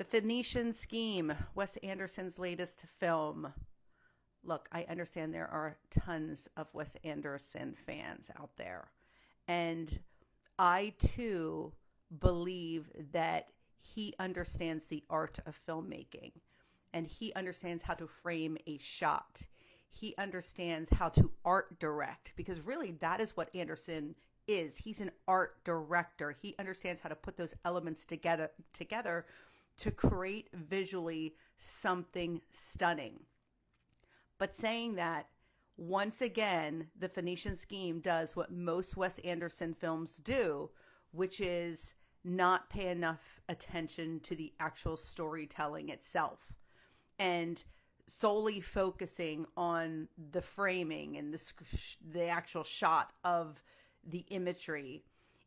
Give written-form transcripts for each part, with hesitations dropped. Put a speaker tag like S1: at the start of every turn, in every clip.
S1: The Phoenician Scheme, Wes Anderson's latest film. Look, I understand there are tons of Wes Anderson fans out there. And I too believe that he understands the art of filmmaking and he understands how to frame a shot. He understands how to art direct because really that is what Anderson is. He's an art director. He understands how to put those elements together to create visually something stunning. But saying that, once again, the Phoenician Scheme does what most Wes Anderson films do, which is not pay enough attention to the actual storytelling itself and solely focusing on the framing and the actual shot of the imagery.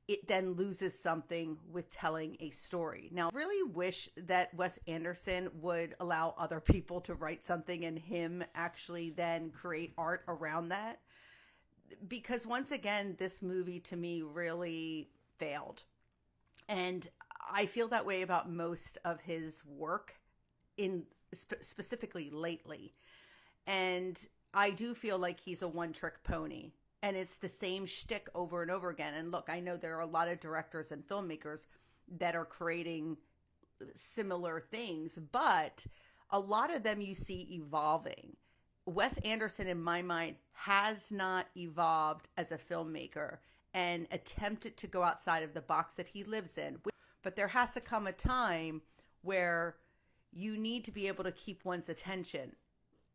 S1: It then loses something with telling a story. Now, I really wish that Wes Anderson would allow other people to write something and him actually then create art around that. Because once again, this movie to me really failed. And I feel that way about most of his work in specifically lately. And I do feel like he's a one-trick pony. And it's the same shtick over and over again. And look, I know there are a lot of directors and filmmakers that are creating similar things, but a lot of them you see evolving. Wes Anderson, in my mind, has not evolved as a filmmaker and attempted to go outside of the box that he lives in. But there has to come a time where you need to be able to keep one's attention.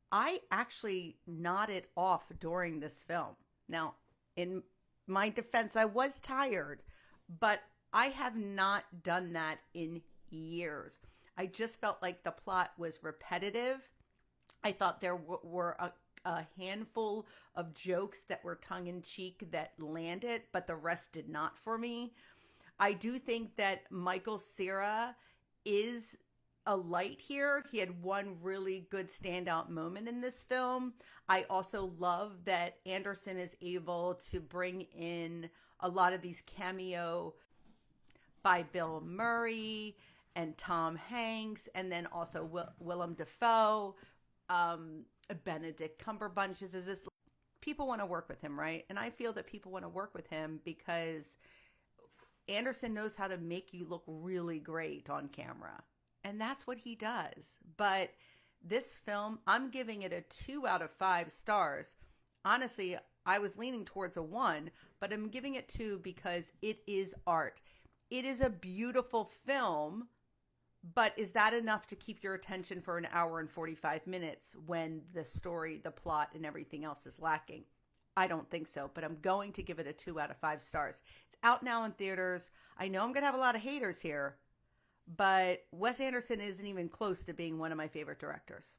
S1: I actually nodded off during this film. Now, in my defense, I was tired, but I have not done that in years. I just felt like the plot was repetitive. I thought there were a handful of jokes that were tongue-in-cheek that landed, but the rest did not for me. I do think that Michael Cera is a light here. He had one really good standout moment in this film. I also love that Anderson is able to bring in a lot of these cameo by Bill Murray and Tom Hanks, and then also Willem Dafoe, Benedict Cumberbatch. Is this people want to work with him, right? And I feel that people want to work with him because Anderson knows how to make you look really great on camera. And that's what he does. But this film, I'm giving it a 2 out of 5 stars. Honestly, I was leaning towards a 1, but I'm giving it 2 because it is art. It is a beautiful film, but is that enough to keep your attention for an hour and 45 minutes when the story, the plot, and everything else is lacking? I don't think so, but I'm going to give it a 2 out of 5 stars. It's out now in theaters. I know I'm going to have a lot of haters here, but Wes Anderson isn't even close to being one of my favorite directors.